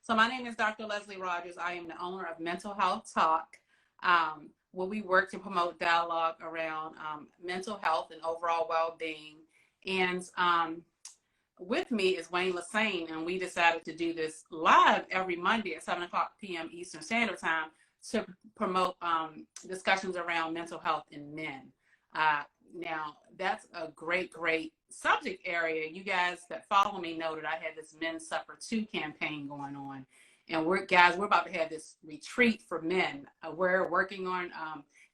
So my name is Dr. Leslie Rogers. I am the owner of Mental Health Talk, where we work to promote dialogue around mental health and overall well-being. And with me is Wayne Lassane, and we decided to do this live every Monday at 7 o'clock p.m. Eastern Standard Time to promote discussions around mental health in men. Now, that's a great subject area. You guys that follow me know that I had this Men Suffer Too campaign going on. And we're about to have this retreat for men. We're working on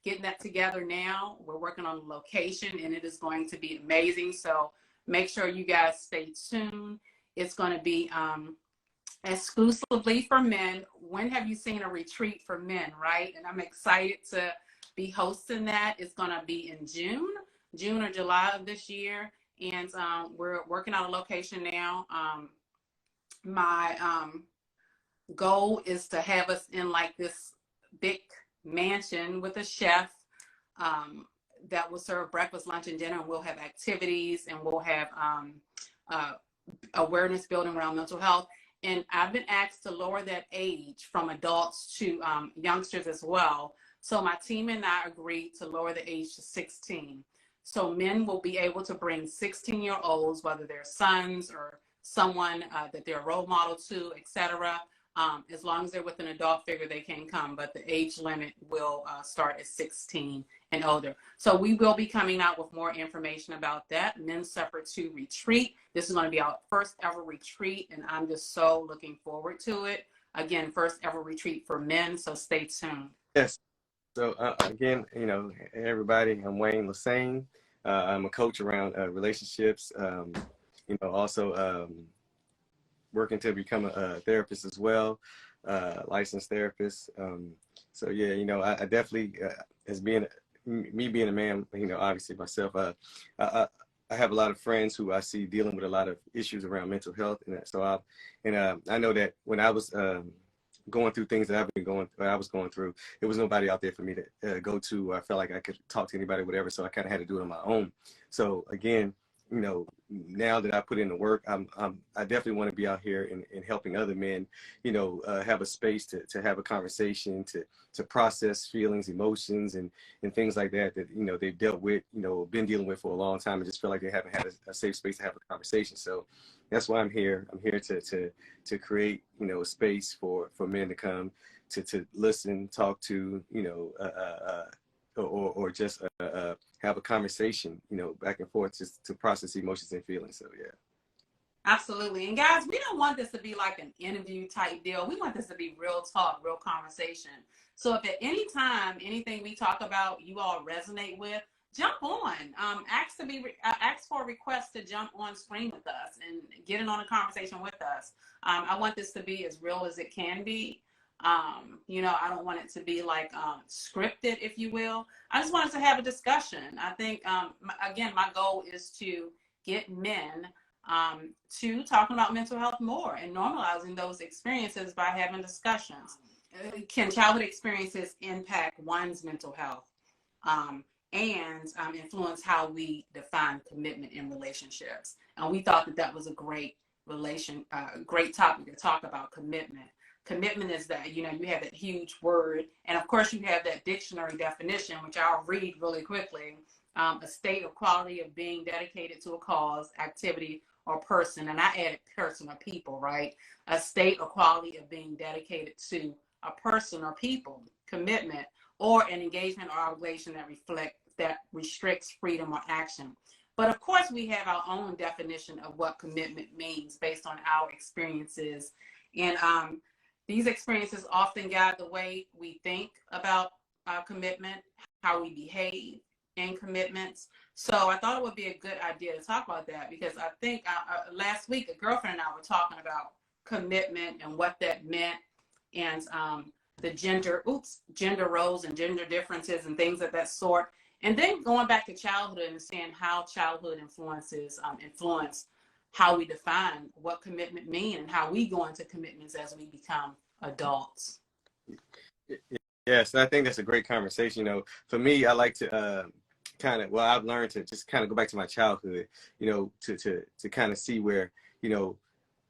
getting that together now. We're working on the location, and it is going to be amazing. So make sure you guys stay tuned. It's going to be exclusively for men. When have you seen a retreat for men, right? And I'm excited to be hosting that. It's going to be in June or July of this year. And we're working on a location now. My goal is to have us in like this big mansion with a chef that will serve breakfast, lunch, and dinner. And we'll have activities, and we'll have awareness building around mental health. And I've been asked to lower that age from adults to youngsters as well. So my team and I agreed to lower the age to 16. So men will be able to bring 16-year-olds, whether they're sons or someone that they're a role model to, etc. As long as they're with an adult figure, they can come, but the age limit will start at 16 and older. So we will be coming out with more information about that. Men Suffer Too retreat. This is going to be our first ever retreat, and I'm just so looking forward to it. Again, first ever retreat for men, so stay tuned. Yes. So again, everybody, I'm Wayne Lassane. I'm a coach around relationships, also working to become a therapist as well, licensed therapist. So yeah, I definitely, as being me being a man, obviously myself, I have a lot of friends who I see dealing with a lot of issues around mental health, and so I know that when I was going through things that I was going through, there was nobody out there for me to go to. I felt like I could talk to anybody, whatever. So I kind of had to do it on my own. So again, now that I put in the work, I definitely want to be out here and helping other men, have a space to have a conversation, to process feelings, emotions, and things like that they've dealt with, been dealing with for a long time, and just feel like they haven't had a safe space to have a conversation. So that's why I'm here. I'm here to create, a space for men to come to listen, talk to, or just have a conversation, back and forth, just to process emotions and feelings. So yeah. Absolutely. And guys, we don't want this to be like an interview type deal. We want this to be real talk, real conversation. So if at any time anything we talk about you all resonate with, jump on. Ask for a request to jump on screen with us and get in on a conversation with us. I want this to be as real as it can be. I don't want it to be like scripted, if you will. I just want us to have a discussion. I think, again, my goal is to get men to talking about mental health more and normalizing those experiences by having discussions. Can childhood experiences impact one's mental health and influence how we define commitment in relationships? And we thought that was a great topic to talk about, commitment. Commitment is that, you have that huge word. And of course, you have that dictionary definition, which I'll read really quickly. A state or quality of being dedicated to a cause, activity, or person. And I added person or people, right? A state or quality of being dedicated to a person or people, commitment, or an engagement or obligation that restricts freedom or action. But of course, we have our own definition of what commitment means based on our experiences. And these experiences often guide the way we think about commitment, how we behave in commitments. So I thought it would be a good idea to talk about that, because I think last week a girlfriend and I were talking about commitment and what that meant, and the gender roles and gender differences and things of that sort. And then going back to childhood and seeing how childhood influence how we define what commitment means and how we go into commitments as we become adults. Yes, I think that's a great conversation. For me, I like to I've learned to just kind of go back to my childhood, to kind of see where,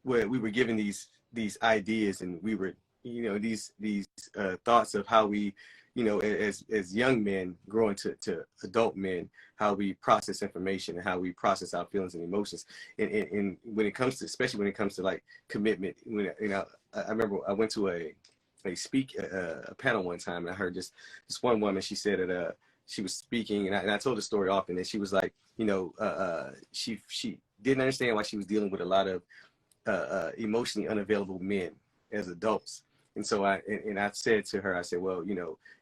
where we were given these these ideas, and we were, these thoughts of how we, as young men growing to adult men, how we process information and how we process our feelings and emotions. And when it comes to, especially when it comes to like commitment, when, I remember I went to a panel one time, and I heard this one woman. She said that she was speaking, and I told the story often, and she was like, she didn't understand why she was dealing with a lot of emotionally unavailable men as adults. And so I said to her, I said, well,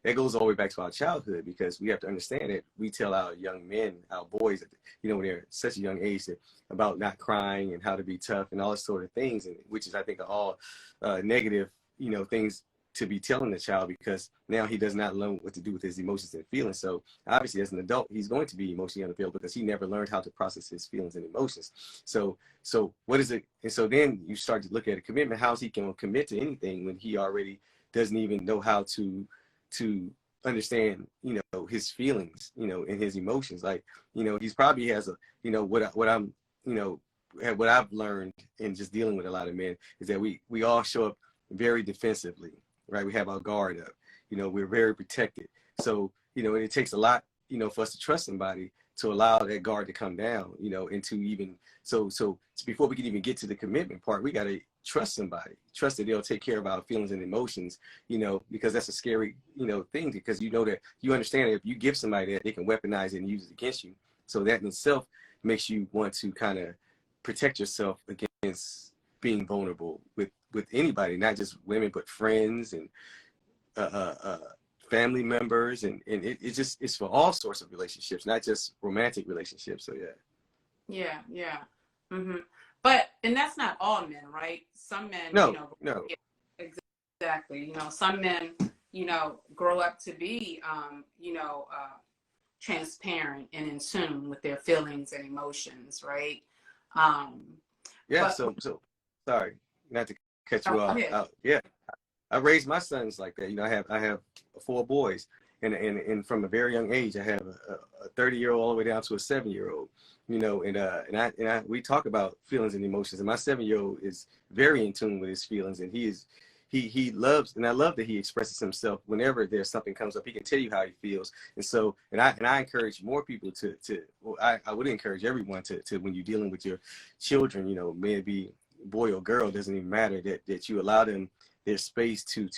that goes all the way back to our childhood, because we have to understand that we tell our young men, our boys, when they're such a young age, about not crying and how to be tough and all this sort of things, and which is, I think, are all negative, things to be telling the child, because now he does not learn what to do with his emotions and feelings. So obviously, as an adult, he's going to be emotionally unavailable because he never learned how to process his feelings and emotions. So what is it? And so then you start to look at a commitment. How is he going to commit to anything when he already doesn't even know how to understand, his feelings, and his emotions? Like, he's probably has a, what I've learned in just dealing with a lot of men is that we all show up very defensively, right? We have our guard up, we're very protected. So, and it takes a lot, for us to trust somebody to allow that guard to come down, and to even, so before we can even get to the commitment part, we got to trust somebody, trust that they'll take care of our feelings and emotions, because that's a scary, thing, because that you understand that if you give somebody that, they can weaponize it and use it against you. So that in itself makes you want to kind of protect yourself against being vulnerable with anybody, not just women, but friends and family members, and it's for all sorts of relationships, not just romantic relationships. So yeah. Mm-hmm. But and that's not all men, right? Some men, no. Yeah, exactly. Some men, grow up to be, transparent and in tune with their feelings and emotions, right? Yeah. But So sorry, not to cut you off. Yeah, I raised my sons like that. I have 4 boys, and from a very young age, I have a 30-year-old all the way down to a 7-year-old. And we talk about feelings and emotions, and my 7-year-old is very in tune with his feelings, and he loves, and I love that he expresses himself whenever there's something comes up. He can tell you how he feels, and so I encourage more people to well, I would encourage everyone to when you're dealing with your children, may it be boy or girl, doesn't even matter, that you allow them their space to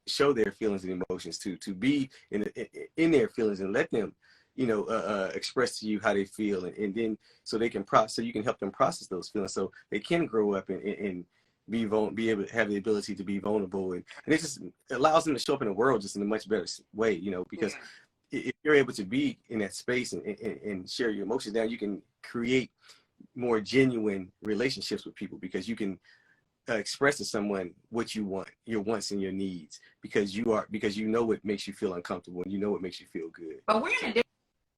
show their feelings and emotions, to be in their feelings, and let them express to you how they feel, and then so they can so you can help them process those feelings, so they can grow up and be able to have the ability to be vulnerable, and it just allows them to show up in the world just in a much better way, because if you're able to be in that space and share your emotions, now you can create more genuine relationships with people, because you can express to someone what you want, your wants and your needs, because you know what makes you feel uncomfortable, and you know what makes you feel good. But we're in a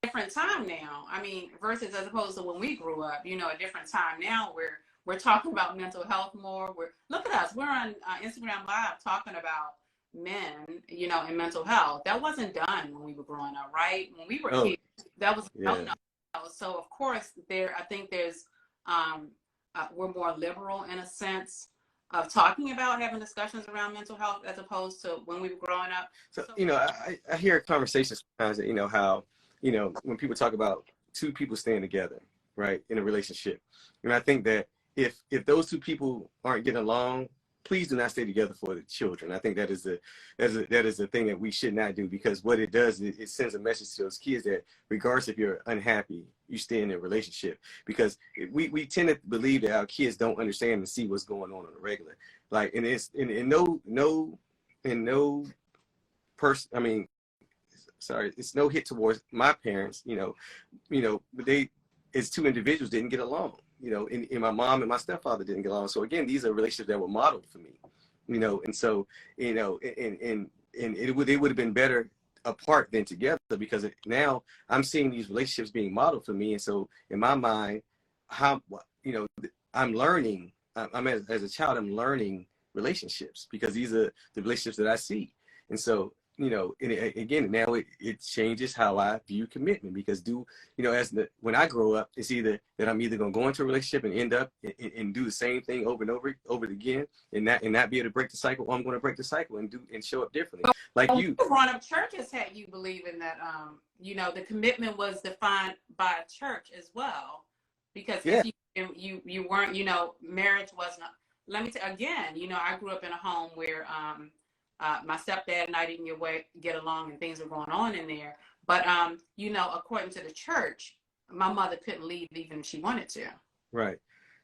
different time now. I mean, versus as opposed to when we grew up, a different time now where we're talking about mental health more. Look at us. We're on Instagram Live talking about men, and mental health. That wasn't done when we were growing up, right? When we were kids, that was no. So of course I think there's we're more liberal in a sense of talking about having discussions around mental health as opposed to when we were growing up. So I hear conversations sometimes that how when people talk about 2 people staying together, right, in a relationship, and I think that if those 2 people aren't getting along, please do not stay together for the children. I think that is the thing that we should not do, because what it does is it sends a message to those kids that regardless if you're unhappy, you stay in a relationship, because we tend to believe that our kids don't understand and see what's going on a regular, like, and it's in no person, I mean, sorry, it's no hit towards my parents, but it's 2 individuals didn't get along, and my mom and my stepfather didn't get along. So again, these are relationships that were modeled for me, and so, and it would have been better apart than together, because now I'm seeing these relationships being modeled for me. And so in my mind, I'm learning, as a child, I'm learning relationships, because these are the relationships that I see. And so you know, and again, now it changes how I view commitment, because when I grow up, it's either that I'm either going to go into a relationship and end up and do the same thing over and over again, and not be able to break the cycle, or I'm going to break the cycle and show up differently. Like you. Growing up, churches had you believing that, you know, the commitment was defined by a church as well, because Yeah. if you weren't, you know, marriage wasn't. Let me tell again, you know, I grew up in a home where my stepdad and I didn't get along, and things were going on in there. But you know, according to the church, my mother couldn't leave even if she wanted to. Right.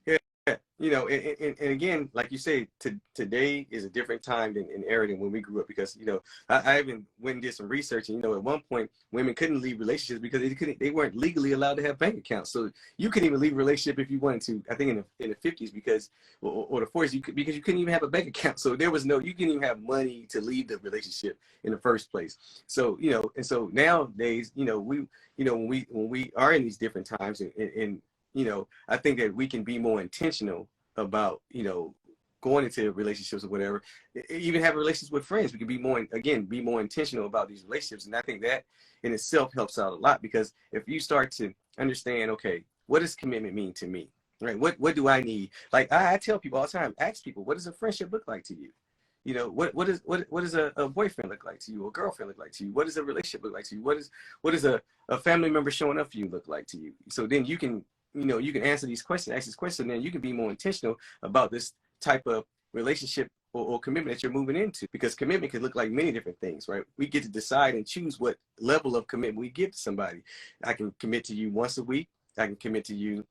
Yeah. You know, and again, like you say, today is a different time and era than when we grew up, because, you know, I even went and did some research, and, you know, at one point women couldn't leave relationships because they weren't legally allowed to have bank accounts. So you couldn't even leave a relationship if you wanted to, I think in the 50s, because, or the 40s, because you couldn't even have a bank account. So there was you couldn't even have money to leave the relationship in the first place. So, you know, and so nowadays, you know, when we are in these different times, and you know, I think that we can be more intentional about, you know, going into relationships or whatever. Even have relations with friends, we can be more intentional about these relationships. And I think that in itself helps out a lot, because if you start to understand, okay, what does commitment mean to me? Right? What do I need? Like I tell people all the time, ask people, what does a friendship look like to you? You know, what does a boyfriend look like to you, or a girlfriend look like to you? What does a relationship look like to you? What does a family member showing up for you look like to you? So then you can, you know, you can answer these questions, ask this question, and then you can be more intentional about this type of relationship or commitment that you're moving into, because commitment can look like many different things, right? We get to decide and choose what level of commitment we give to somebody. I can commit to you once a week. I can commit to you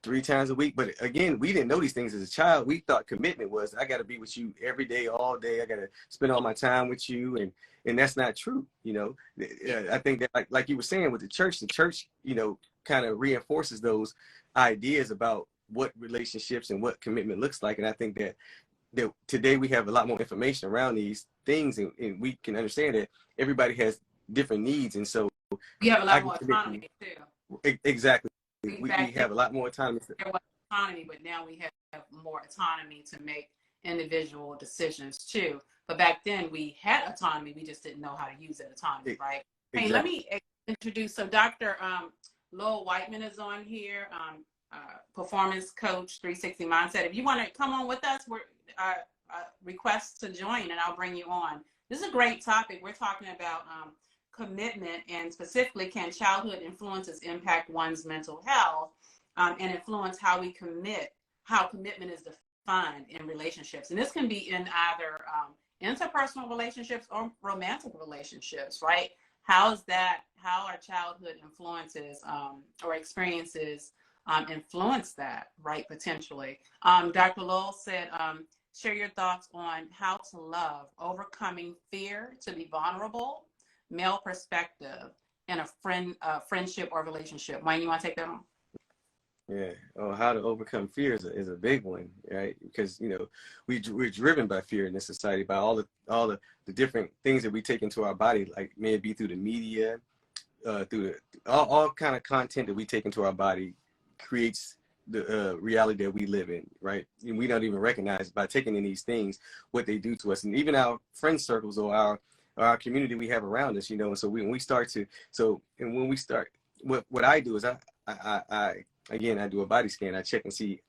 3 times a week. But again, we didn't know these things as a child. We thought commitment was, I got to be with you every day, all day. I got to spend all my time with you. And that's not true. You know, I think that like you were saying with the church, you know, kind of reinforces those ideas about what relationships and what commitment looks like. And I think that today we have a lot more information around these things, and we can understand that everybody has different needs. And so we have a lot more autonomy too. Exactly. We have a lot more autonomy. There was autonomy, but now we have more autonomy to make individual decisions too. But back then we had autonomy, we just didn't know how to use that autonomy, right? Exactly. Hey, let me introduce, so Dr. Lowell Whiteman is on here, performance coach, 360 mindset. If you want to come on with us, we're request to join, and I'll bring you on. This is a great topic. We're talking about commitment, and specifically, can childhood influences impact one's mental health, and influence how we commit, how commitment is defined in relationships. And this can be in either interpersonal relationships or romantic relationships, right? How our childhood influences or experiences influence that, right, potentially. Dr. Lowell said, share your thoughts on how to love, overcoming fear to be vulnerable, male perspective, in a friendship or relationship. Wayne, you want to take that on? Yeah. Oh, how to overcome fear is a big one, right? Because, you know, we're driven by fear in this society, by all the different things that we take into our body, like maybe through the media, through all kind of content that we take into our body creates the reality that we live in, right? And we don't even recognize, by taking in these things, what they do to us. And even our friend circles or our community we have around us, you know. And so when we start, what I do is I do a body scan. I check and see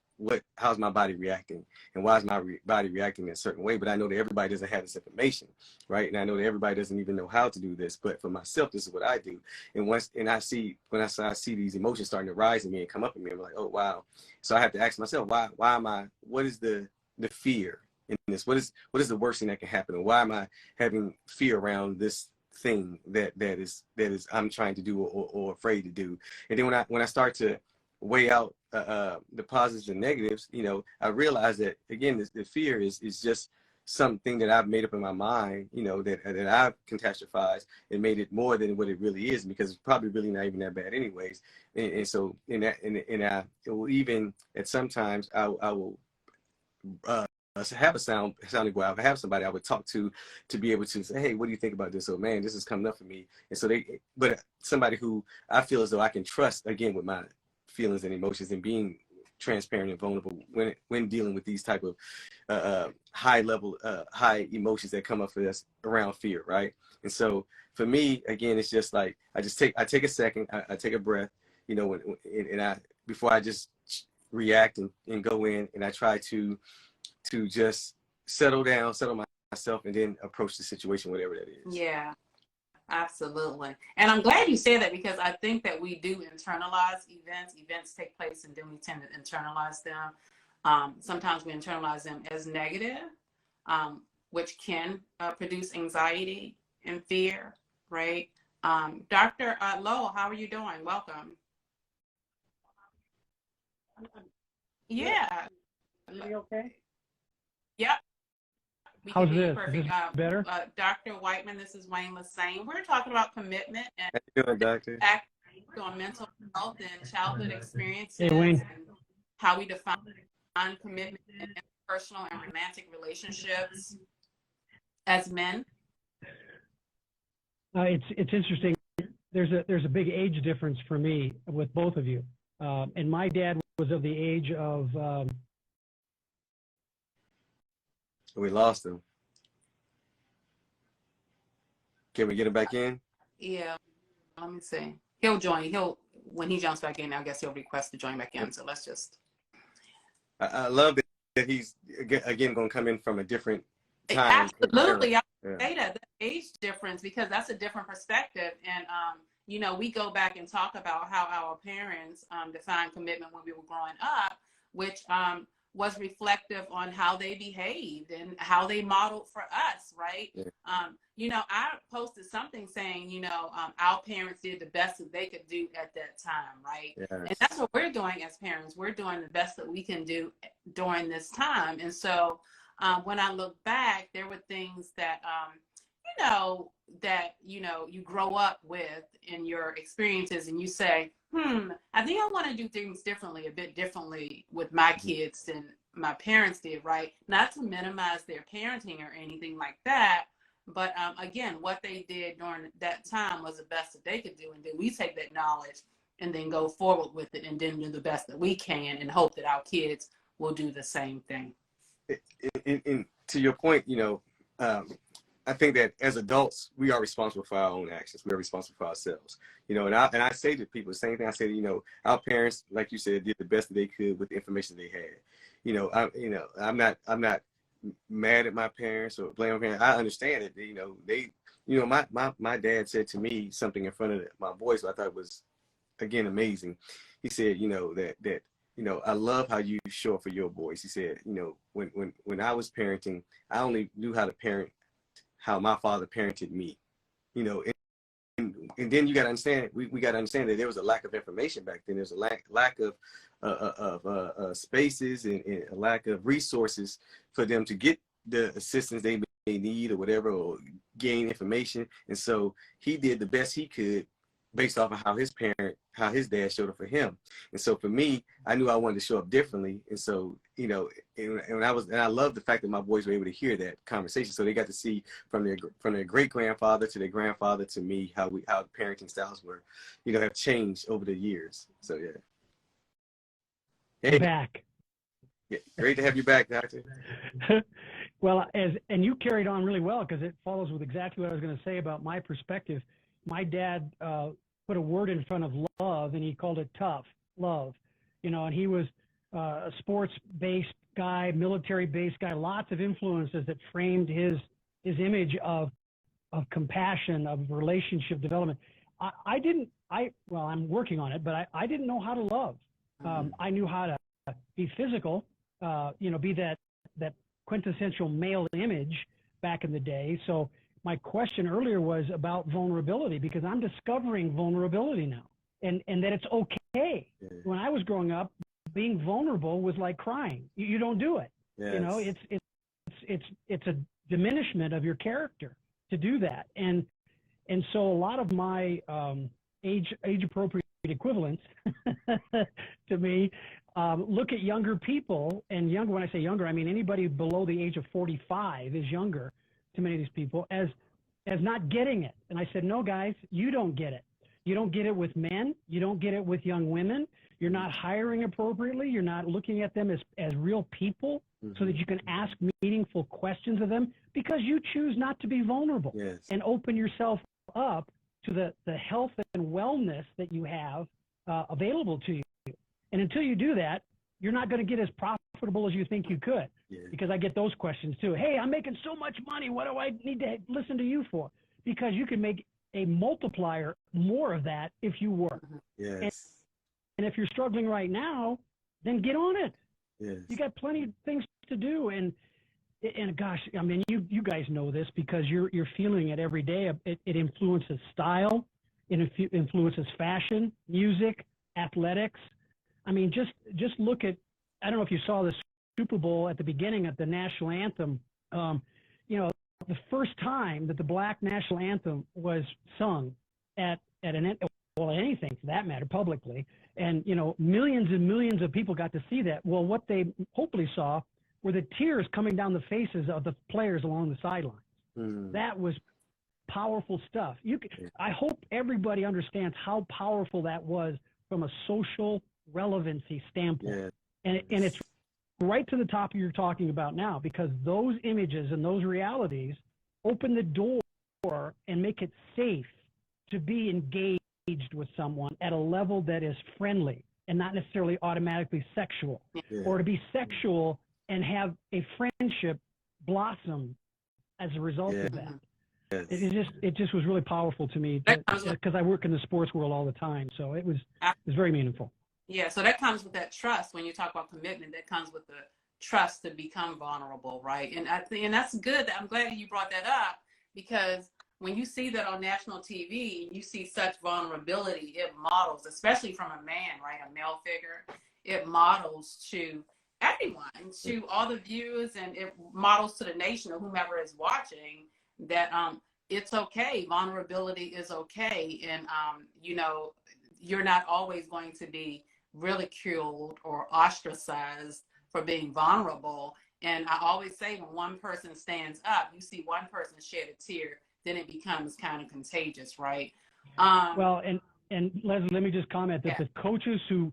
how's my body reacting, and why is my body reacting in a certain way. But I know that everybody doesn't have this information, right? And I know that everybody doesn't even know how to do this. But for myself, this is what I do. And when I see these emotions starting to rise in me and come up in me, I'm like, oh wow. So I have to ask myself, what is the fear in this? What is the worst thing that can happen? And why am I having fear around this thing that is I'm trying to do or afraid to do? And then when I start to weigh out the positives and negatives, you know, I realize that, again, the fear is just something that I've made up in my mind, you know, that I've catastrophized and made it more than what it really is, because it's probably really not even that bad anyways. And so it will, even at sometimes I will have a sounding board. I have somebody I would talk to be able to say, hey, what do you think about this? Oh man, this is coming up for me. And so but somebody who I feel as though I can trust, again, with my feelings and emotions, and being transparent and vulnerable when dealing with these type of high emotions that come up for us around fear, right? And so for me, again, it's just like I take a second, I take a breath, you know, and I before I just react and go in, and I try to just settle down, settle myself, and then approach the situation, whatever that is. Yeah. Absolutely. And I'm glad you said that, because I think that we do internalize events. Events take place and then we tend to internalize them. Sometimes we internalize them as negative, which can produce anxiety and fear, right? Dr. Lowell, how are you doing? Welcome. Yeah. Are you okay? Yep. We How's can hear you this? Is perfect. this better? Dr. Whiteman, this is Wayne Lassane. We're talking about commitment and How you doing, doctor? on mental health and childhood experiences, Hey, Wayne. and how we define commitment in personal and romantic relationships as men. It's interesting. There's a big age difference for me with both of you. And my dad was of the age of We lost him. Can we get him back in? Yeah, let me see. He'll join. When he jumps back in, I guess he'll request to join back in. So let's just. I love that he's again going to come in from a different time. Absolutely, I Yeah. say that the age difference, because that's a different perspective, and you know, we go back and talk about how our parents defined commitment when we were growing up, which was reflective on how they behaved and how they modeled for us, right? Yeah. You know, I posted something saying, you know, our parents did the best that they could do at that time, right? Yes. And that's what we're doing as parents. We're doing the best that we can do during this time. And so when I look back, there were things that, you grow up with in your experiences, and you say, I think I want to do things differently, a bit differently with my kids than my parents did, right? Not to minimize their parenting or anything like that, but again, what they did during that time was the best that they could do, and then we take that knowledge and then go forward with it, and then do the best that we can, and hope that our kids will do the same thing. To your point, I think that as adults, we are responsible for our own actions. We are responsible for ourselves, and I say to people the same thing. I say, our parents, like you said, did the best that they could with the information they had. I'm not mad at my parents or blame my parents. I understand it. My dad said to me something in front of my boys, so I thought it was, again, amazing. He said, that I love how you show up for your boys. He said, when I was parenting, I only knew how to parent how my father parented me, and then you got to understand, we got to understand that there was a lack of information back then. There's a lack of spaces and a lack of resources for them to get the assistance they may need or whatever, or gain information. And so he did the best he could based off of how his dad showed up for him. And so for me, I knew I wanted to show up differently. And so, and I love the fact that my boys were able to hear that conversation. So they got to see from their great grandfather to their grandfather to me, how the parenting styles were, have changed over the years. So yeah. Hey. Back. Yeah, great to have you back, Doctor. Well, and you carried on really well, because it follows with exactly what I was going to say about my perspective. My dad put a word in front of love, and he called it tough love, and he was a sports-based guy, military-based guy, lots of influences that framed his image of compassion, of relationship development. I'm working on it, but I didn't know how to love. I knew how to be physical, be that quintessential male image back in the day. So my question earlier was about vulnerability, because I'm discovering vulnerability now, and that it's okay. When I was growing up, being vulnerable was like crying. You don't do it. Yes. It's a diminishment of your character to do that. And so a lot of my age appropriate equivalents to me look at younger people, and younger, when I say younger, I mean anybody below the age of 45 is younger to many of these people, as not getting it. And I said, no, guys, you don't get it. You don't get it with men. You don't get it with young women. You're not hiring appropriately. You're not looking at them as real people so that you can ask meaningful questions of them because you choose not to be vulnerable and open yourself up to the health and wellness that you have available to you. And until you do that, you're not going to get as profitable as you think you could. Because I get those questions too. Hey, I'm making so much money. What do I need to listen to you for? Because you can make a multiplier more of that if you work. And if you're struggling right now, then get on it. You got plenty of things to do. And gosh, I mean, you guys know this because you're feeling it every day. It influences style. It influences fashion, music, athletics. I mean, just look at, I don't know if you saw the Super Bowl at the beginning at the national anthem. You know, the first time that the Black national anthem was sung at anything for that matter, publicly. And, you know, millions and millions of people got to see that. Well, what they hopefully saw were the tears coming down the faces of the players along the sidelines. That was powerful stuff. I hope everybody understands how powerful that was from a social relevancy standpoint. And it's right to the top of you're talking about now, because those images and those realities open the door and make it safe to be engaged with someone at a level that is friendly and not necessarily automatically sexual, or to be sexual and have a friendship blossom as a result of that. It just was really powerful to me because I work in the sports world all the time. So it was very meaningful. Yeah, so that comes with that trust. When you talk about commitment, that comes with the trust to become vulnerable, right? And and that's good. I'm glad that you brought that up, because when you see that on national TV, you see such vulnerability, it models, especially from a man, right, a male figure, it models to everyone, to all the viewers, and it models to the nation or whomever is watching that it's okay. Vulnerability is okay. And, you know, you're not always going to be ridiculed or ostracized for being vulnerable. And I always say, when one person stands up, you see one person shed a tear, then it becomes kind of contagious, right? Well, and Leslie, let me just comment that the coaches who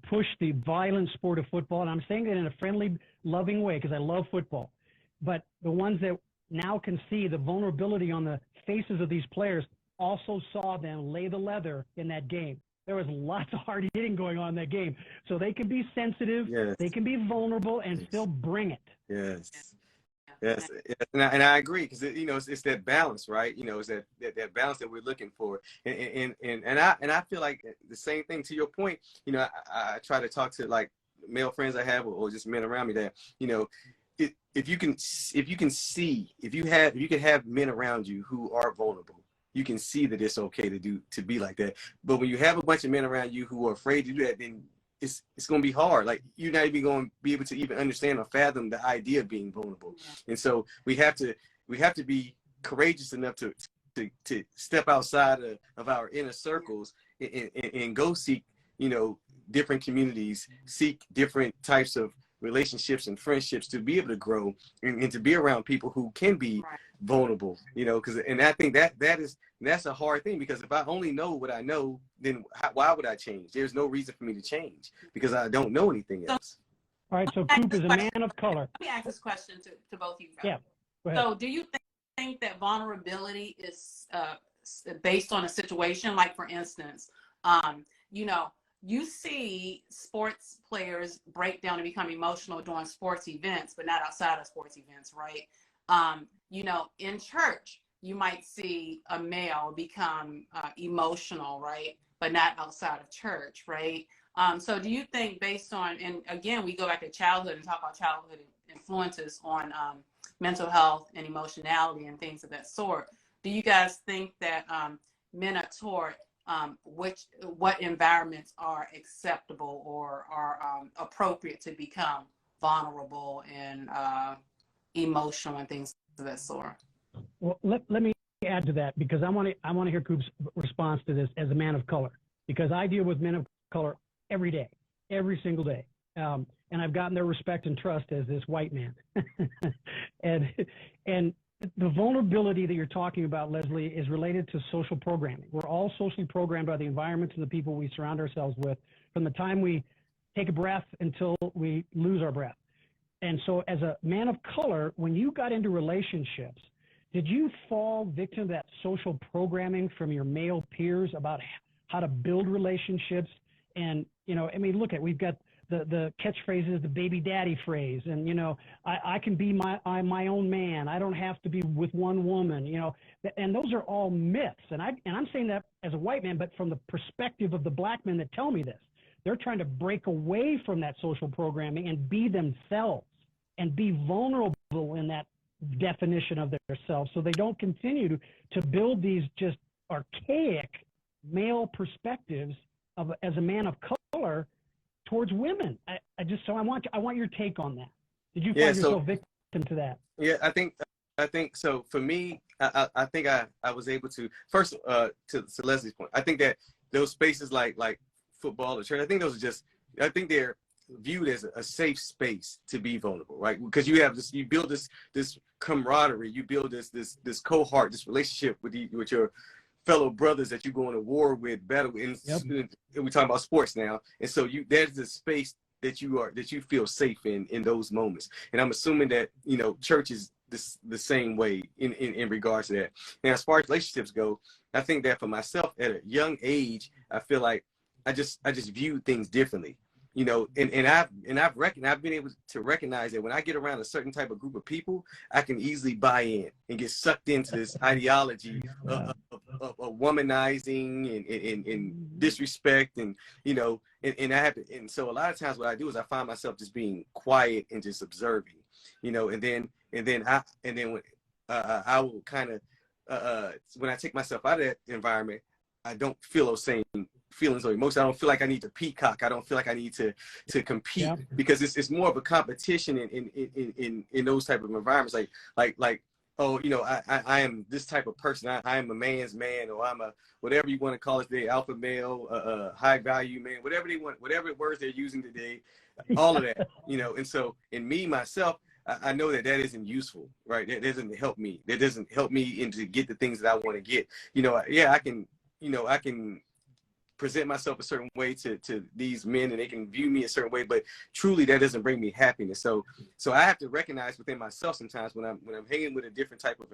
push the violent sport of football, and I'm saying that in a friendly, loving way because I love football, but the ones that now can see the vulnerability on the faces of these players also saw them lay the leather in that game. There was lots of hard hitting going on in that game. So they can be sensitive, they can be vulnerable, and still bring it. Yes, and I agree, because you know it's that balance, right? You know, it's that balance that we're looking for, and I feel like the same thing to your point. You know, I try to talk to like male friends I have, or just men around me that, you know, if you can have men around you who are vulnerable, you can see that it's okay to be like that. But when you have a bunch of men around you who are afraid to do that, then it's going to be hard. Like, you're not even going to be able to even understand or fathom the idea of being vulnerable. And so we have to be courageous enough to step outside of our inner circles and go seek, you know, different communities, seek different types of relationships and friendships to be able to grow and to be around people who can be vulnerable, you know, and I think that's a hard thing, because if I only know what I know, then why would I change? There's no reason for me to change because I don't know anything else. All right, so Coop is a man of color. Let me ask this question to both of you guys. Yeah, go ahead. So do you think that vulnerability is based on a situation? Like, for instance, you know, you see sports players break down and become emotional during sports events, but not outside of sports events, right? You know, in church, you might see a male become emotional, right? But not outside of church, right? So do you think, based on, and again, we go back to childhood and talk about childhood influences on mental health and emotionality and things of that sort, do you guys think that men are taught what environments are acceptable or are appropriate to become vulnerable and emotional and things of that sort? Well, let me add to that, because I want to hear Coop's response to this as a man of color, because I deal with men of color every day, every single day, and I've gotten their respect and trust as this white man, and the vulnerability that you're talking about, Leslie, is related to social programming. We're all socially programmed by the environments and the people we surround ourselves with from the time we take a breath until we lose our breath. And so as a man of color, when you got into relationships, did you fall victim to that social programming from your male peers about how to build relationships? And, you know, I mean, look we've got the catchphrases, the baby daddy phrase, and, you know, I can be my own man. I don't have to be with one woman, you know, and those are all myths. And I'm saying that as a white man, but from the perspective of the black men that tell me this, they're trying to break away from that social programming and be themselves and be vulnerable in that definition of themselves, so they don't continue to build these just archaic male perspectives as a man of color towards women. I want your take on that. Did you find yourself victim to that? Yeah, I think so. For me, I think I was able to first to Leslie's point. I think that those spaces like football or church, I think those are just, I think they're viewed as a safe space to be vulnerable, right? Because you build this camaraderie, you build this cohort, this relationship with your fellow brothers that you go into war with, battle with. And we're talking about sports now, and so there's this space that you feel safe in those moments. And I'm assuming that, you know, church is the same way in regards to that. Now, as far as relationships go, I think that for myself at a young age, I feel like I just viewed things differently. You know, and I've been able to recognize that when I get around a certain type of group of people, I can easily buy in and get sucked into this ideology of womanizing and disrespect, and, you know, and so a lot of times what I do is I find myself just being quiet and just observing, you know, and then when I will kind of when I take myself out of that environment, I don't feel those same feelings or emotions. I don't feel like I need to peacock. I don't feel like I need to compete, because it's more of a competition in those type of environments. Like oh, you know, I am this type of person. I am a man's man, or I'm a whatever you want to call it today, alpha male, high value man, whatever they want, whatever words they're using today, all of that, you know. And so in me myself, I know that isn't useful, right? That doesn't help me. That doesn't help me to get the things that I want to get. You know, I can present myself a certain way to these men, and they can view me a certain way, but truly that doesn't bring me happiness. So I have to recognize within myself sometimes when I'm hanging with a different type of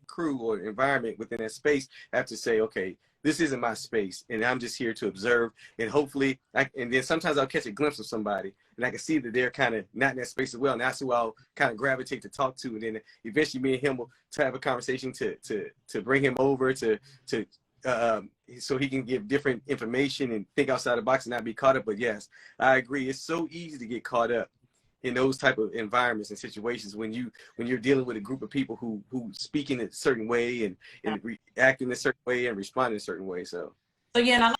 crew or environment within that space, I have to say, okay, this isn't my space, and I'm just here to observe, and hopefully and then sometimes I'll catch a glimpse of somebody and I can see that they're kind of not in that space as well, and that's who I'll kind of gravitate to talk to, and then eventually me and him will have a conversation to bring him over to so he can give different information and think outside the box and not be caught up. But yes, I agree. It's so easy to get caught up in those type of environments and situations when you're dealing with a group of people who speak in a certain way and react in a certain way and respond in a certain way. So yeah, and I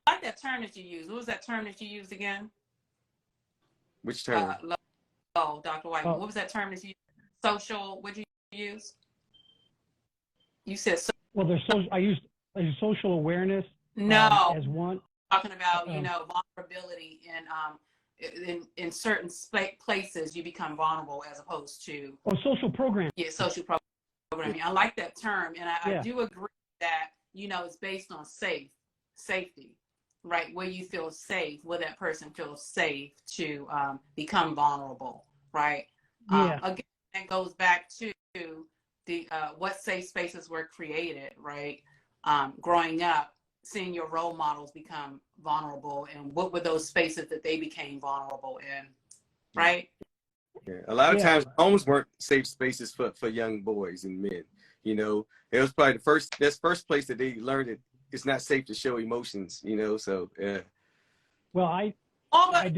like that term that you used. What was that term that you used again? Which term? Dr. White. What was that term that you used? Social, what did you use? You said well, there's I used social awareness. No, as one. Talking about vulnerability in certain places you become vulnerable as opposed to social programming. Yeah, social programming. I like that term, and I do agree that it's based on safety, right? Where you feel safe, where that person feels safe to become vulnerable, right? Again, that goes back to the what safe spaces were created, right? Growing up, seeing your role models become vulnerable, and what were those spaces that they became vulnerable in, right? Yeah, a lot of times homes weren't safe spaces for young boys and men. You know, it was probably the first place that they learned that it's not safe to show emotions. You know, so yeah. Well, they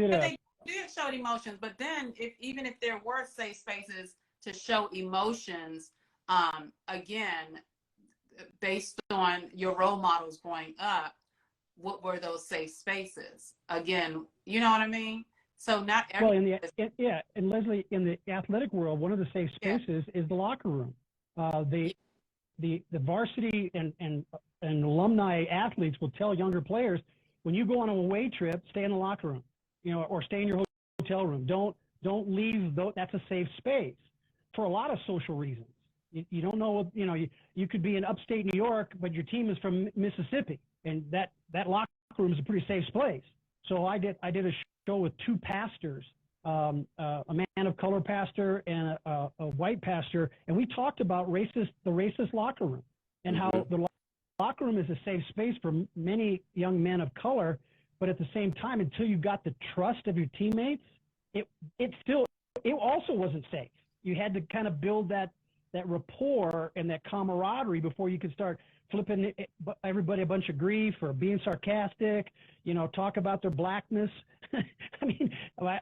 did show emotions, but then even if there were safe spaces to show emotions, again, based on your role models growing up, what were those safe spaces? Again, you know what I mean? So not every and Leslie, in the athletic world, one of the safe spaces is the locker room. The varsity and alumni athletes will tell younger players, when you go on an away trip, stay in the locker room, or stay in your hotel room. Don't leave. That's a safe space for a lot of social reasons. You don't know, you could be in upstate New York, but your team is from Mississippi, and that locker room is a pretty safe place. So I did a show with two pastors, a man of color pastor and a white pastor, and we talked about the racist locker room and how the locker room is a safe space for many young men of color, but at the same time, until you got the trust of your teammates, it also wasn't safe. You had to kind of build that rapport and that camaraderie before you could start flipping everybody a bunch of grief or being sarcastic, talk about their blackness. I mean,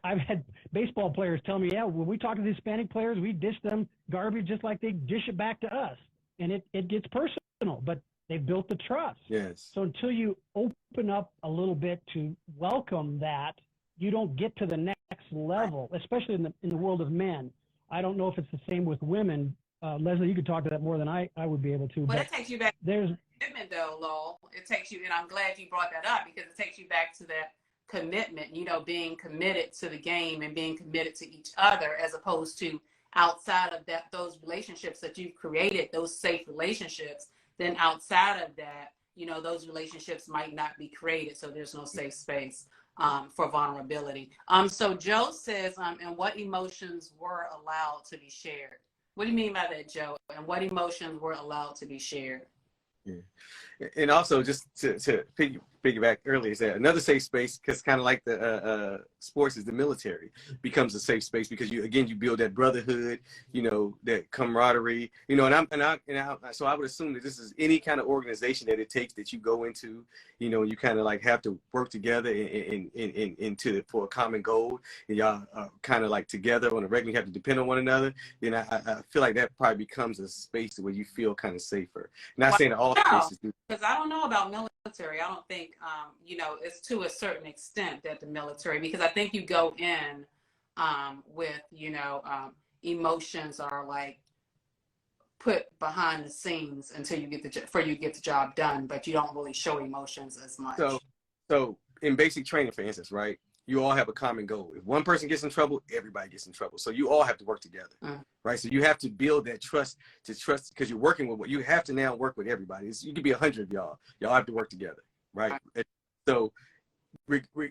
I've had baseball players tell me, yeah, when we talk to the Hispanic players, we dish them garbage just like they dish it back to us. And it gets personal, but they've built the trust. Yes. So until you open up a little bit to welcome that, you don't get to the next level, especially in the world of men. I don't know if it's the same with women. Leslie, you could talk to that more than I would be able to. But it takes you back there's to commitment, though, Lowell. It takes you, and I'm glad you brought that up because it takes you back to that commitment, being committed to the game and being committed to each other, as opposed to outside of that, those relationships that you've created, those safe relationships. Then outside of that, those relationships might not be created. So there's no safe space for vulnerability. So Joe says, and what emotions were allowed to be shared? What do you mean by that, Joe? And what emotions were allowed to be shared? Yeah. And also, just to piggyback earlier, is that another safe space, because kind of like the sports is the military, becomes a safe space because you build that brotherhood, that camaraderie, so I would assume that this is any kind of organization that it takes that you go into, you kind of like have to work together for a common goal, and y'all are kind of like together on a regular, you have to depend on one another. Then I feel like that probably becomes a space where you feel kind of safer. Not saying that all spaces do. Because I don't know about military. I don't think, it's to a certain extent that the military, because I think you go in with, emotions are like put behind the scenes until you get the job done, but you don't really show emotions as much. So in basic training, for instance, right, you all have a common goal. If one person gets in trouble, everybody gets in trouble. So you all have to work together, right? So you have to build that trust because you're working with what you have to now work with everybody. You could be 100 of y'all. Y'all have to work together, right? So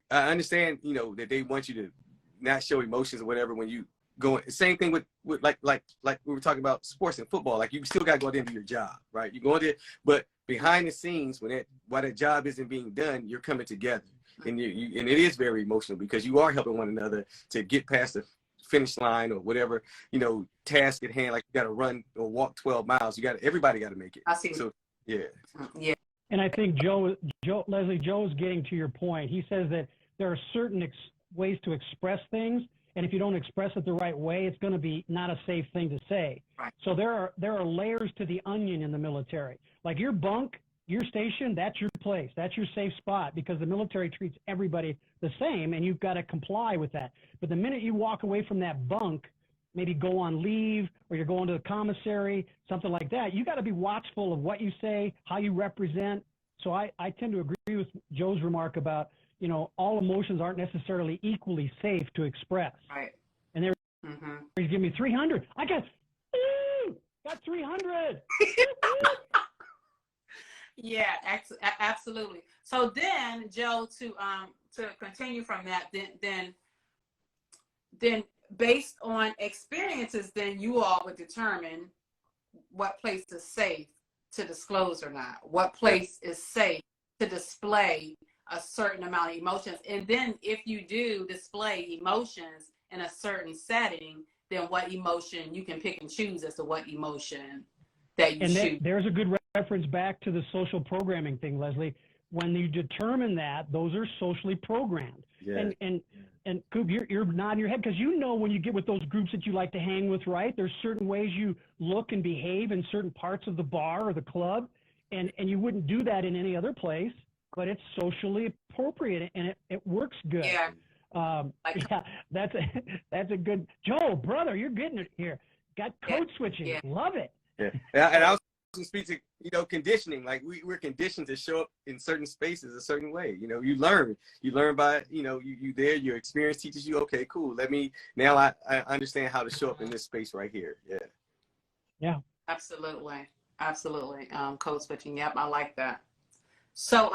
I understand, that they want you to not show emotions or whatever when you go. Same thing with like we were talking about sports and football. Like you still got to go there and do your job, right? You go in there, but behind the scenes, while that job isn't being done, you're coming together. And and it is very emotional because you are helping one another to get past the finish line or whatever, task at hand. Like you got to run or walk 12 miles. Everybody got to make it. I see. So, yeah. Yeah. And I think Leslie, Joe is getting to your point. He says that there are certain ways to express things, and if you don't express it the right way, it's going to be not a safe thing to say. Right. So there are layers to the onion in the military. Like your bunk, your station, that's your place. That's your safe spot because the military treats everybody the same, and you've got to comply with that. But the minute you walk away from that bunk, maybe go on leave or you're going to the commissary, something like that, you got to be watchful of what you say, how you represent. So I tend to agree with Joe's remark about, all emotions aren't necessarily equally safe to express. Right. And he's giving me 300. I got 300. Yeah, absolutely. So then, Joe, to continue from that, then based on experiences, then you all would determine what place is safe to disclose or not. What place is safe to display a certain amount of emotions, and then if you do display emotions in a certain setting, then what emotion you can pick and choose as to what emotion that you choose. There's a good reference back to the social programming thing, Leslie. When you determine that, those are socially programmed. Yeah. And Coop, you're nodding your head because when you get with those groups that you like to hang with, right? There's certain ways you look and behave in certain parts of the bar or the club, and you wouldn't do that in any other place, but it's socially appropriate and it works good. Yeah. Yeah, that's a good Joel, brother. You're getting it here. Got code switching. Yeah. Love it. Yeah, and I also speak to conditioning. Like we're conditioned to show up in certain spaces a certain way. You learn by you there. Your experience teaches you. Okay, cool. Now I understand how to show up in this space right here. Yeah. Yeah. Absolutely. Code switching. Yep, I like that. So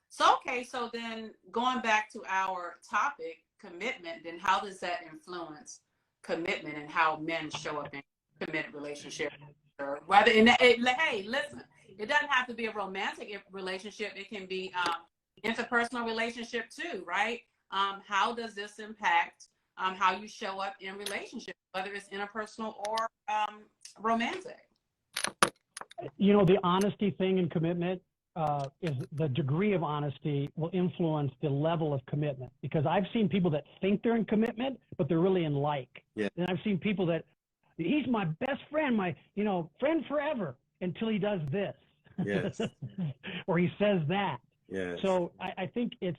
So, okay, so then going back to our topic, commitment, then how does that influence commitment and how men show up in committed relationships? Or whether hey, listen, it doesn't have to be a romantic relationship. It can be interpersonal relationship too, right? How does this impact how you show up in relationships, whether it's interpersonal or romantic? You know, the honesty thing in commitment is the degree of honesty will influence the level of commitment. Because I've seen people that think they're in commitment, but they're really in like. Yeah. And I've seen people that he's my best friend, my friend forever until he does this. Yes. Or he says that. Yes. So I think it's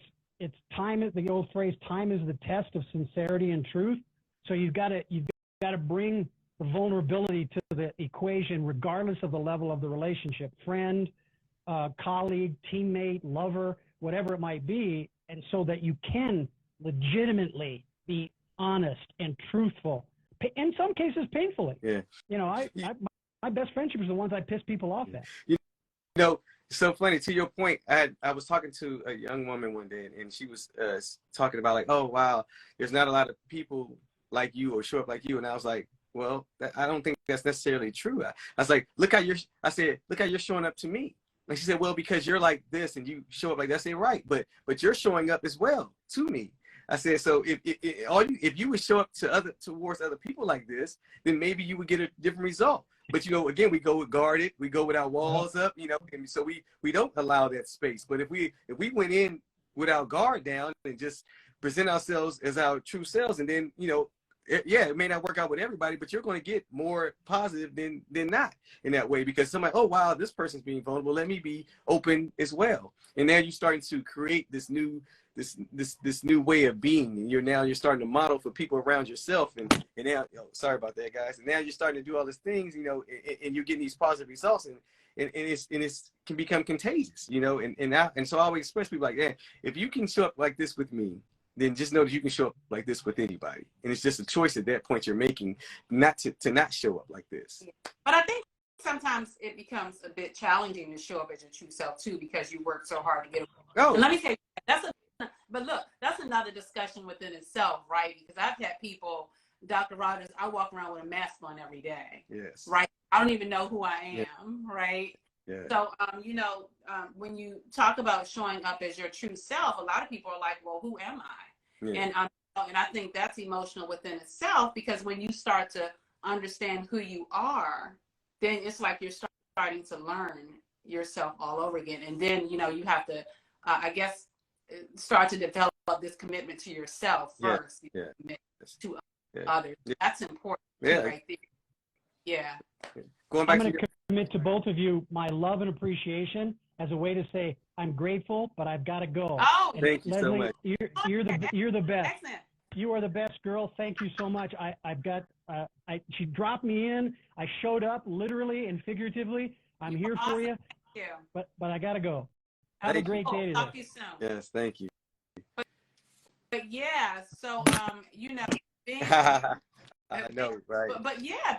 time, the old phrase, time is the test of sincerity and truth. So you've got to bring the vulnerability to the equation, regardless of the level of the relationship, friend, colleague, teammate, lover, whatever it might be, and so that you can legitimately be honest and truthful. In some cases, painfully. Yeah. You know, my best friendships are the ones I piss people off at. You know, so funny, to your point, I was talking to a young woman one day, and she was talking about like, oh, wow, there's not a lot of people like you or show up like you. And I was like, well, I don't think that's necessarily true. I was like, look how you're showing up to me. And she said, well, because you're like this and you show up like that. I said, right, but you're showing up as well to me. I said, so if you would show up towards other people like this, then maybe you would get a different result. But again, we go with guarded, we go with our walls up, and so we don't allow that space. But if we went in with our guard down and just present ourselves as our true selves, and then it may not work out with everybody, but you're going to get more positive than not in that way, because somebody, oh wow, this person's being vulnerable, let me be open as well. And now you're starting to create this new way of being, and you're starting to model for people around yourself, and now, sorry about that, guys, and now you're starting to do all these things, and you're getting these positive results, and it's can become contagious, and so I always express people like, yeah, if you can show up like this with me, then just know that you can show up like this with anybody. And it's just a choice at that point you're making not to not show up like this. But I think sometimes it becomes a bit challenging to show up as your true self too, because you work so hard to get. Oh, and let me tell you, but look, that's another discussion within itself, right? Because I've had people, Dr. Rogers, I walk around with a mask on every day. yes. Right? I don't even know who I am, right? Yeah. So, when you talk about showing up as your true self, a lot of people are like, well, who am I? Yeah. And I think that's emotional within itself, because when you start to understand who you are, then it's like you're starting to learn yourself all over again. And then, you have to, I guess, start to develop this commitment to yourself first, to others. Yeah. That's important right there. Yeah. I'm going to commit to both of you my love and appreciation as a way to say I'm grateful, but I've got to go. Oh, and thank you so much. You're the best. Excellent. You are the best, girl. Thank you so much. She dropped me in. I showed up literally and figuratively. I'm here awesome. for you. Thank you. But I got to go. Have a great day today. Talk to you soon. Yes, thank you. But yeah, so being, I know, right? But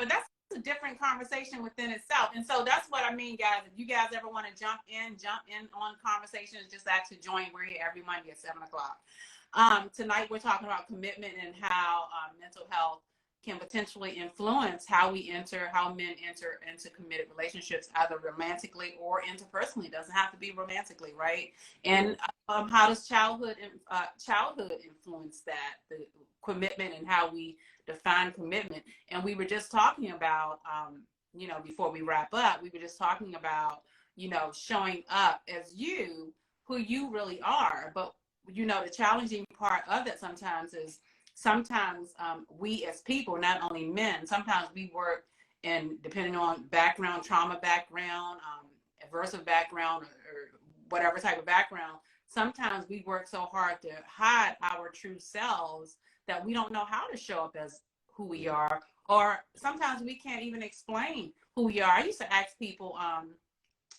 that's a different conversation within itself. And so that's what I mean, guys. If you guys ever want to jump in on conversations, just actually join. We're here every Monday at 7:00. Tonight we're talking about commitment and how mental health can potentially influence how men enter into committed relationships, either romantically or interpersonally. It doesn't have to be romantically, right? And how does childhood influence that, the commitment, and how we define commitment? And we were just talking about, before we wrap up, we were just talking about, showing up as who you really are. But, the challenging part of it sometimes is we as people, not only men, sometimes we work depending on background, trauma background, aversive background, or whatever type of background, sometimes we work so hard to hide our true selves that we don't know how to show up as who we are, or sometimes we can't even explain who we are. I used to ask people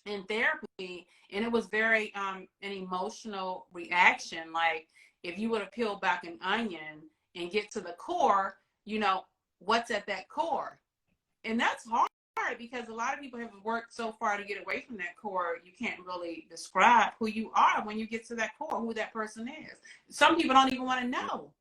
in therapy, and it was very an emotional reaction, like if you were to peel back an onion and get to the core, what's at that core. And that's hard because a lot of people have worked so far to get away from that core, you can't really describe who you are when you get to that core, who that person is. Some people don't even want to know,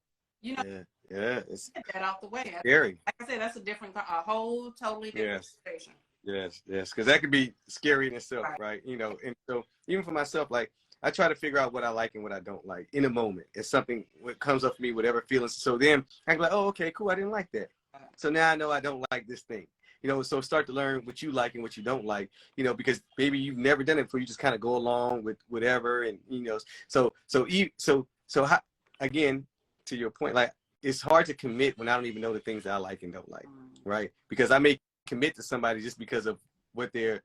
you know. Yeah, it's get that out the way. scary. Like I said, that's a whole totally different situation. Yes, because that could be scary in itself, right? You know, and so even for myself, like I try to figure out what I like and what I don't like in a moment. It's something what comes up for me, whatever feelings. So then I can be like, oh, okay, cool, I didn't like that. So now I know I don't like this thing. You know, so start to learn what you like and what you don't like, you know, because maybe you've never done it before. You just kind of go along with whatever. And, you know, so how, again, to your point, like it's hard to commit when I don't even know the things that I like and don't like, right? Because I may commit to somebody just because of what their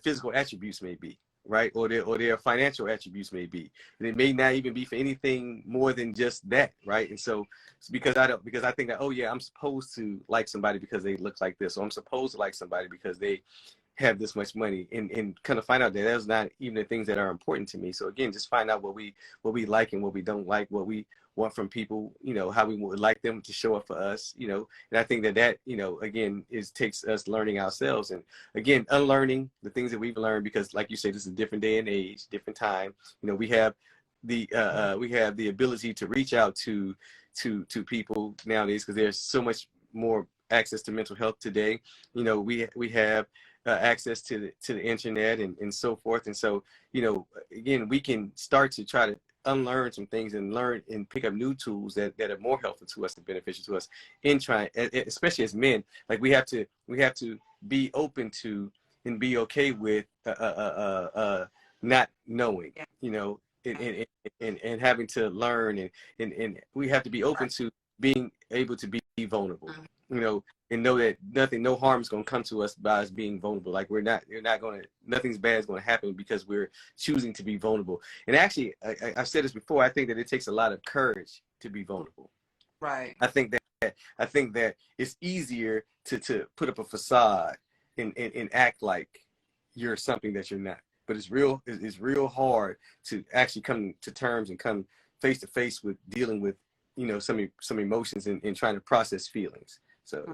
physical attributes may be, right? Or their financial attributes may be. And it may not even be for anything more than just that, right? And so because I think that, oh yeah, I'm supposed to like somebody because they look like this, or I'm supposed to like somebody because they have this much money, and kind of find out that that's not even the things that are important to me. So again, just find out what we like and what we don't like, what we want from people, you know, how we would like them to show up for us, you know. And I think that you know, again, takes us learning ourselves and again unlearning the things that we've learned, because like you say, this is a different day and age, different time. You know, we have the ability to reach out to people nowadays because there's so much more access to mental health today. You know, we have access to the internet and so forth. And so, you know, again, we can start to try to unlearn some things and learn and pick up new tools that are more helpful to us and beneficial to us in trying, especially as men. Like we have to be open to and be okay with not knowing, you know, and having to learn and we have to be open to being able to be vulnerable, you know, and know that no harm is going to come to us by us being vulnerable. Like nothing's bad is going to happen because we're choosing to be vulnerable. And actually, I've said this before, I think that it takes a lot of courage to be vulnerable. Right. I think that it's easier to put up a facade and act like you're something that you're not. But it's real hard to actually come to terms and come face to face with dealing with, you know, some emotions and trying to process feelings. So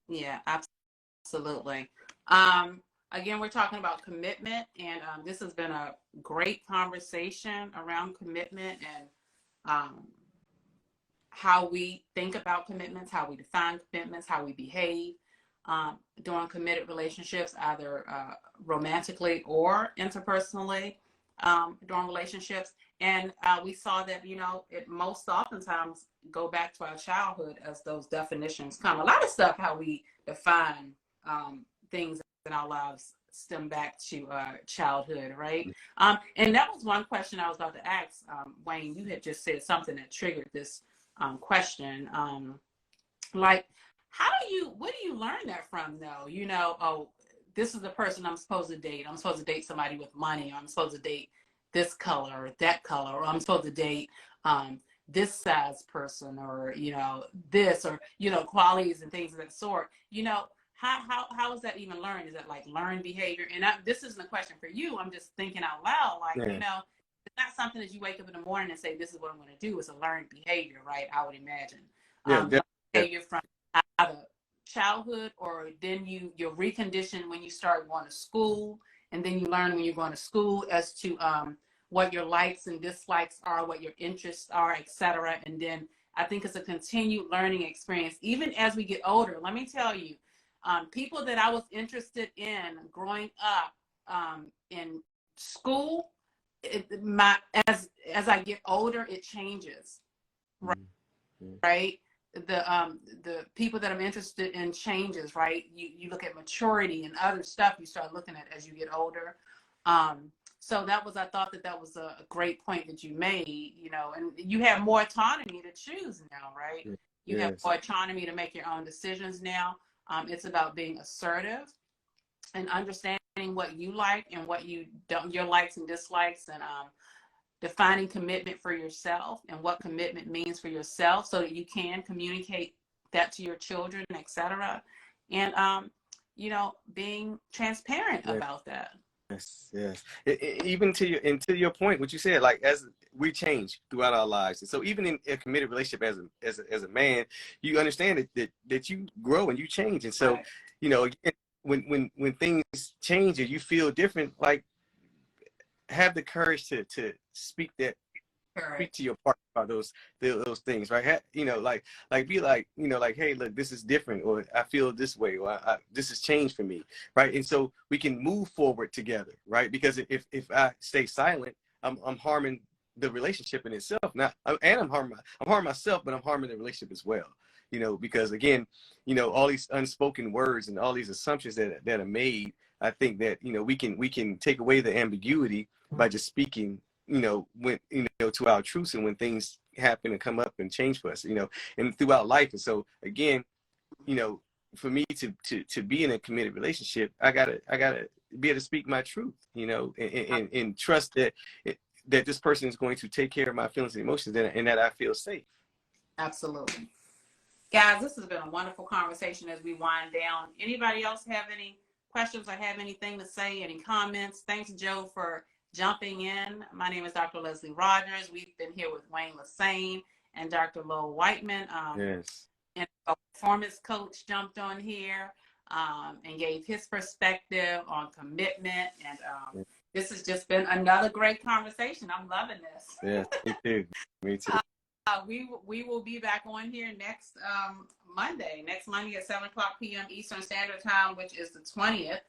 yeah, absolutely. Again, we're talking about commitment, and this has been a great conversation around commitment and how we think about commitments, how we define commitments, how we behave during committed relationships, either romantically or interpersonally during relationships. And we saw that, you know, it most oftentimes go back to our childhood as those definitions come. A lot of stuff, how we define things in our lives stem back to childhood, right? And that was one question I was about to ask. Wayne, you had just said something that triggered this question. Like, what do you learn that from though? You know, oh, this is the person I'm supposed to date. I'm supposed to date somebody with money. Or I'm supposed to date this color or that color, or I'm supposed to date this size person, or, you know, this, or, you know, qualities and things of that sort. You know, how is that even learned? Is that like learned behavior? And this isn't a question for you. I'm just thinking out loud, like, you know, it's not something that you wake up in the morning and say, this is what I'm going to do. It's a learned behavior, right? I would imagine. Behavior from either childhood, or then you're reconditioned when you start going to school, and then you learn when you're going to school as to what your likes and dislikes are, what your interests are, etc. And then I think it's a continued learning experience, even as we get older. Let me tell you, people that I was interested in growing up in school, as I get older, it changes, right? The people that I'm interested in changes, right? You look at maturity and other stuff you start looking at as you get older. So I thought that was a great point that you made, you know, and you have more autonomy to choose now, right? You have more autonomy to make your own decisions now. It's about being assertive and understanding what you like and what you don't, your likes and dislikes, and defining commitment for yourself and what commitment means for yourself, so that you can communicate that to your children, etc. And you know, being transparent about that. Yes. Even to your point, what you said, like as we change throughout our lives, and so even in a committed relationship as a man, you understand that you grow and you change, and so you know, again, when things change or you feel different, like have the courage to speak that. Speak Correct. to your partner about those things, right? Like be like, like, hey, look, this is different, or I feel this way, or this has changed for me, right? And so we can move forward together, right? Because if I stay silent, I'm harming the relationship in itself. Not, and I'm harming myself, but I'm harming the relationship as well. Because again, all these unspoken words and all these assumptions that are made. I think that we can take away the ambiguity by just speaking when to our truths, and when things happen and come up and change for us, and throughout life. And so again, for me to be in a committed relationship, I gotta be able to speak my truth, and trust that this person is going to take care of my feelings and emotions, and that I feel safe. Absolutely. Guys, this has been a wonderful conversation as we wind down. Anybody else have any questions or have anything to say, any comments? Thanks, Joe, for jumping in. My name is Dr. Leslie Rogers. We've been here with Wayne Lassagne and Dr. Lowell Whiteman. Yes. And a performance coach jumped on here and gave his perspective on commitment. And this has just been another great conversation. I'm loving this. Yeah, me too. Me too. We will be back on here next Monday at 7 o'clock p.m. Eastern Standard Time, which is the 20th.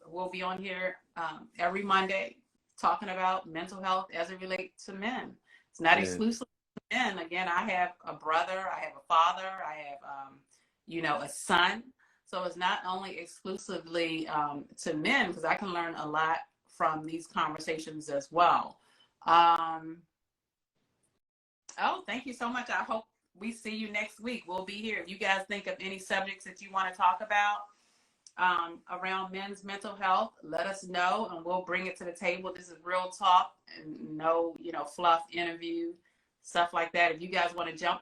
We'll be on here every Monday talking about mental health as it relates to men. It's not exclusive to men. Again, I have a brother, I have a father, I have, a son. So it's not only exclusively to men, because I can learn a lot from these conversations as well. Thank you so much. I hope we see you next week. We'll be here. If you guys think of any subjects that you want to talk about around men's mental health, let us know and we'll bring it to the table. This is real talk and no, fluff interview, stuff like that. If you guys want to jump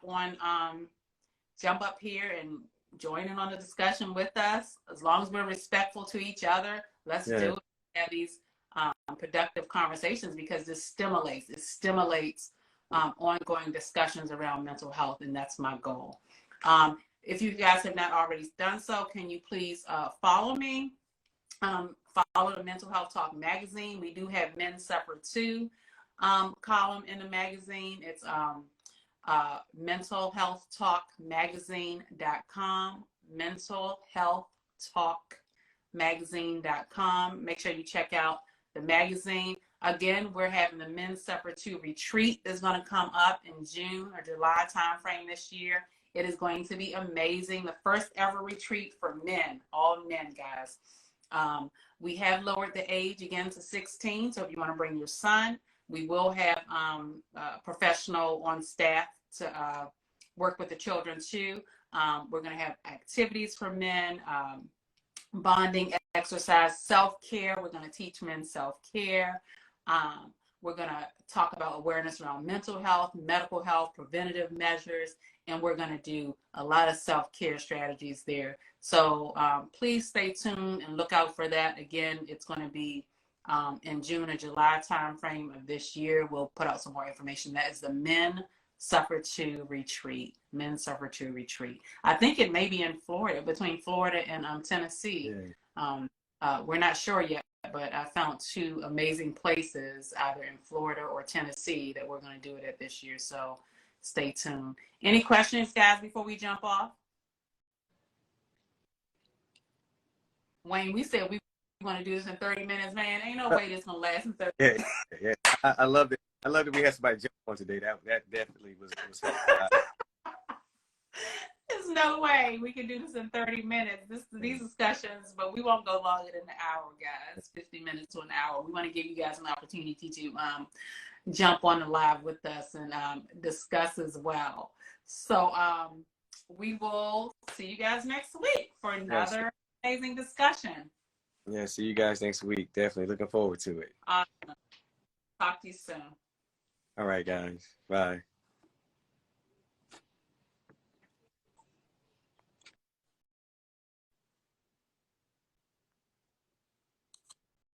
up here and join in on the discussion with us, as long as we're respectful to each other, let's do it. Have these productive conversations, because this stimulates ongoing discussions around mental health, and that's my goal. If you guys have not already done so, can you please follow me? Follow the Mental Health Talk magazine. We do have Men Suffer Too column in the magazine. It's mentalhealthtalkmagazine.com, mentalhealthtalkmagazine.com. Make sure you check out the magazine. Again, we're having the Men Suffer Too retreat is going to come up in June or July timeframe this year. It is going to be amazing. The first ever retreat for men, all men, guys. We have lowered the age again to 16. So if you want to bring your son, we will have a professional on staff to work with the children too. We're going to have activities for men, bonding, exercise, self-care. We're going to teach men self-care. We're going to talk about awareness around mental health, medical health, preventative measures, and we're going to do a lot of self-care strategies there. So please stay tuned and look out for that. Again, it's going to be in June or July timeframe of this year. We'll put out some more information. That is the Men Suffer Too retreat. Men Suffer Too retreat. I think it may be in Florida, between Florida and Tennessee. We're not sure yet, but I found two amazing places either in Florida or Tennessee that we're going to do it at this year. So stay tuned. Any questions, guys, before we jump off? Wayne, we said we want to do this in 30 minutes, man. Ain't no way this going to last in 30 minutes. Yeah. I love it. I love that we had somebody jump on today. That definitely was There's no way we can do this in 30 minutes. These discussions, but we won't go longer than an hour, guys. 50 minutes to an hour. We want to give you guys an opportunity to jump on the live with us and discuss as well. So we will see you guys next week for another amazing discussion. Yeah, see you guys next week. Definitely looking forward to it. Awesome. Talk to you soon. All right, guys. Bye.